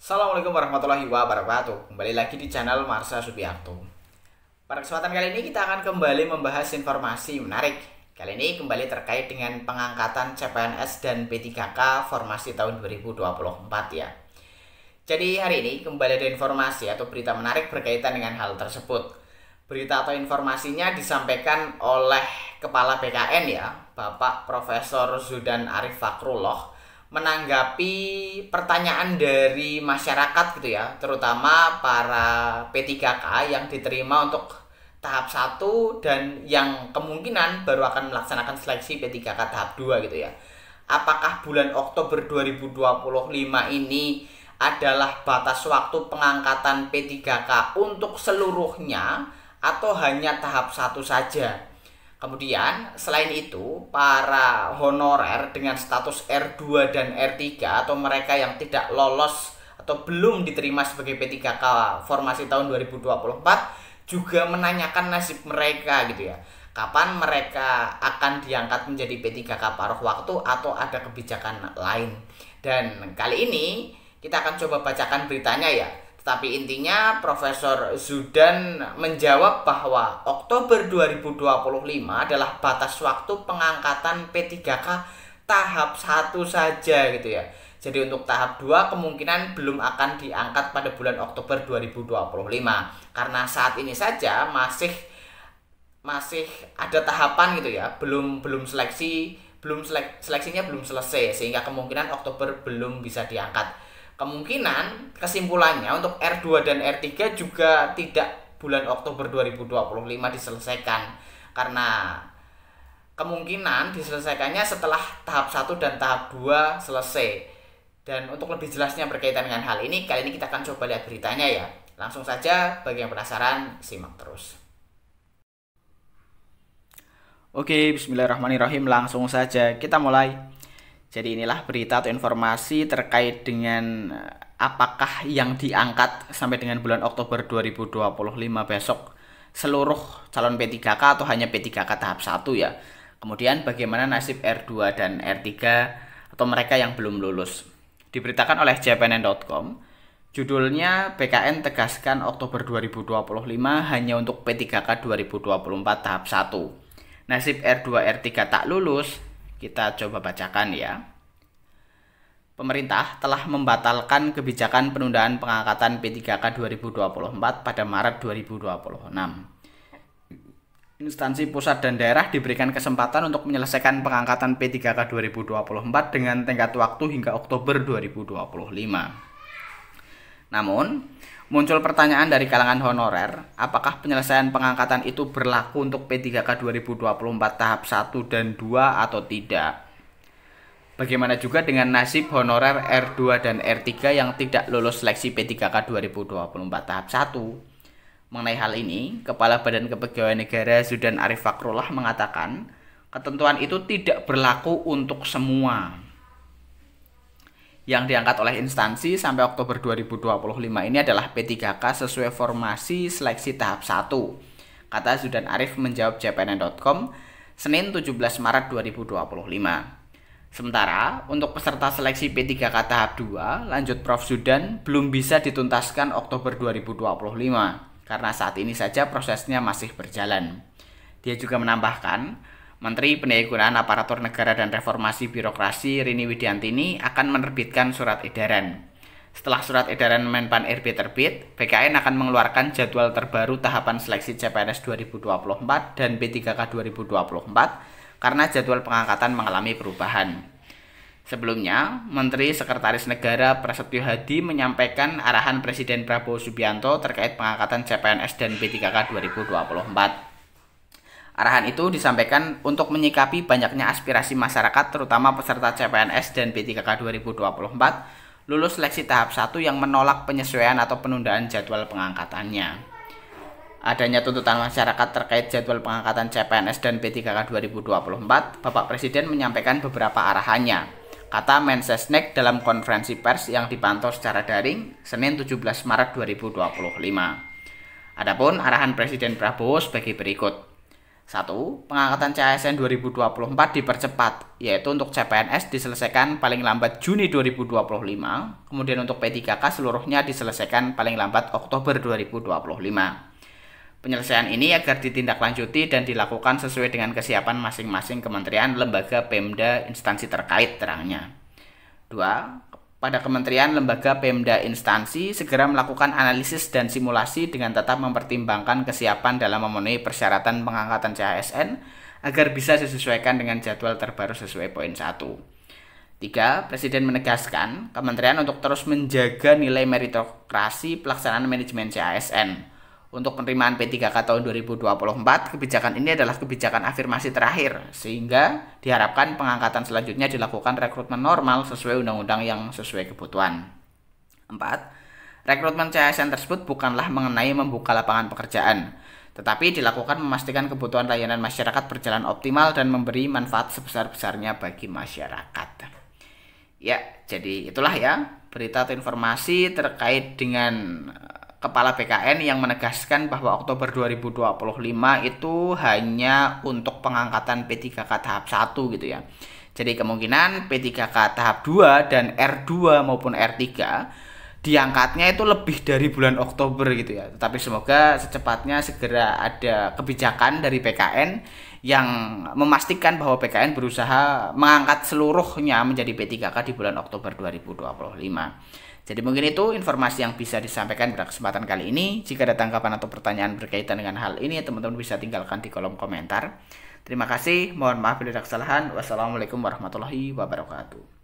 Assalamualaikum warahmatullahi wabarakatuh. Kembali lagi di channel Marsha Subiarto. Pada kesempatan kali ini kita akan kembali membahas informasi menarik. Kali ini kembali terkait dengan pengangkatan CPNS dan P3K formasi tahun 2024 ya. Jadi hari ini kembali ada informasi atau berita menarik berkaitan dengan hal tersebut. Berita atau informasinya disampaikan oleh Kepala BKN ya, Bapak Profesor Zudan Arif Fakrullah, menanggapi pertanyaan dari masyarakat gitu ya, terutama para P3K yang diterima untuk tahap 1 dan yang kemungkinan baru akan melaksanakan seleksi P3K tahap 2 gitu ya. Apakah bulan Oktober 2025 ini adalah batas waktu pengangkatan P3K untuk seluruhnya atau hanya tahap 1 saja? Kemudian selain itu, para honorer dengan status R2 dan R3 atau mereka yang tidak lolos atau belum diterima sebagai P3K formasi tahun 2024 juga menanyakan nasib mereka gitu ya. Kapan mereka akan diangkat menjadi P3K paruh waktu atau ada kebijakan lain. Dan kali ini kita akan coba bacakan beritanya ya. Tapi intinya Profesor Zudan menjawab bahwa Oktober 2025 adalah batas waktu pengangkatan P3K tahap 1 saja gitu ya. Jadi untuk tahap 2 kemungkinan belum akan diangkat pada bulan Oktober 2025. Karena saat ini saja masih ada tahapan gitu ya. Seleksinya belum selesai sehingga kemungkinan Oktober belum bisa diangkat. Kemungkinan kesimpulannya untuk R2 dan R3 juga tidak bulan Oktober 2025 diselesaikan, karena kemungkinan diselesaikannya setelah tahap 1 dan tahap 2 selesai. Dan untuk lebih jelasnya berkaitan dengan hal ini, kali ini kita akan coba lihat beritanya ya. Langsung saja, bagi yang penasaran simak terus. Oke, bismillahirrahmanirrahim, langsung saja kita mulai. Jadi inilah berita atau informasi terkait dengan apakah yang diangkat sampai dengan bulan Oktober 2025 besok seluruh calon P3K atau hanya P3K tahap 1 ya. Kemudian bagaimana nasib R2 dan R3 atau mereka yang belum lulus. Diberitakan oleh jpnn.com, judulnya BKN tegaskan Oktober 2025 hanya untuk P3K 2024 tahap 1. Nasib R2 R3 tak lulus. Kita coba bacakan ya. Pemerintah telah membatalkan kebijakan penundaan pengangkatan P3K 2024 pada Maret 2026. Instansi pusat dan daerah diberikan kesempatan untuk menyelesaikan pengangkatan P3K 2024 dengan tenggat waktu hingga Oktober 2025. Namun, muncul pertanyaan dari kalangan honorer, apakah penyelesaian pengangkatan itu berlaku untuk P3K 2024 tahap 1 dan 2 atau tidak? Bagaimana juga dengan nasib honorer R2 dan R3 yang tidak lolos seleksi P3K 2024 tahap 1? Mengenai hal ini, Kepala Badan Kepegawaian Negara Zudan Arif Fakrullah mengatakan, ketentuan itu tidak berlaku untuk semua. Yang diangkat oleh instansi sampai Oktober 2025 ini adalah P3K sesuai formasi seleksi tahap 1, kata Zudan Arif menjawab jpnn.com Senin 17 Maret 2025. Sementara untuk peserta seleksi P3K tahap 2, lanjut Prof Zudan, belum bisa dituntaskan Oktober 2025 karena saat ini saja prosesnya masih berjalan. Dia juga menambahkan, Menteri Pendayagunaan Aparatur Negara dan Reformasi Birokrasi Rini Widiantini akan menerbitkan surat edaran. Setelah surat edaran Menpan RB terbit, BKN akan mengeluarkan jadwal terbaru tahapan seleksi CPNS 2024 dan P3K 2024 karena jadwal pengangkatan mengalami perubahan. Sebelumnya, Menteri Sekretaris Negara Prasetyo Hadi menyampaikan arahan Presiden Prabowo Subianto terkait pengangkatan CPNS dan P3K 2024. Arahan itu disampaikan untuk menyikapi banyaknya aspirasi masyarakat terutama peserta CPNS dan P3K 2024 lulus seleksi tahap 1 yang menolak penyesuaian atau penundaan jadwal pengangkatannya. Adanya tuntutan masyarakat terkait jadwal pengangkatan CPNS dan P3K 2024, Bapak Presiden menyampaikan beberapa arahannya, kata Mensesnek dalam konferensi pers yang dipantau secara daring Senin 17 Maret 2025. Adapun arahan Presiden Prabowo sebagai berikut. 1. Pengangkatan CASN 2024 dipercepat, yaitu untuk CPNS diselesaikan paling lambat Juni 2025, kemudian untuk P3K seluruhnya diselesaikan paling lambat Oktober 2025. Penyelesaian ini agar ditindaklanjuti dan dilakukan sesuai dengan kesiapan masing-masing kementerian, lembaga, Pemda, instansi terkait, terangnya. 2. Pada kementerian, lembaga, Pemda, instansi segera melakukan analisis dan simulasi dengan tetap mempertimbangkan kesiapan dalam memenuhi persyaratan pengangkatan CASN agar bisa disesuaikan dengan jadwal terbaru sesuai poin 1. 3. Presiden menegaskan kementerian untuk terus menjaga nilai meritokrasi pelaksanaan manajemen CASN. Untuk penerimaan P3K tahun 2024, kebijakan ini adalah kebijakan afirmasi terakhir, sehingga diharapkan pengangkatan selanjutnya dilakukan rekrutmen normal sesuai undang-undang yang sesuai kebutuhan. 4. Rekrutmen CASN tersebut bukanlah mengenai membuka lapangan pekerjaan, tetapi dilakukan memastikan kebutuhan layanan masyarakat berjalan optimal dan memberi manfaat sebesar-besarnya bagi masyarakat. Ya, jadi itulah ya berita atau informasi terkait dengan Kepala BKN yang menegaskan bahwa Oktober 2025 itu hanya untuk pengangkatan P3K tahap 1 gitu ya. Jadi kemungkinan P3K tahap 2 dan R2 maupun R3 diangkatnya itu lebih dari bulan Oktober gitu ya. Tetapi semoga secepatnya segera ada kebijakan dari BKN yang memastikan bahwa BKN berusaha mengangkat seluruhnya menjadi P3K di bulan Oktober 2025. Jadi mungkin itu informasi yang bisa disampaikan pada kesempatan kali ini. Jika ada tanggapan atau pertanyaan berkaitan dengan hal ini, teman-teman bisa tinggalkan di kolom komentar. Terima kasih, mohon maaf bila ada kesalahan. Wassalamualaikum warahmatullahi wabarakatuh.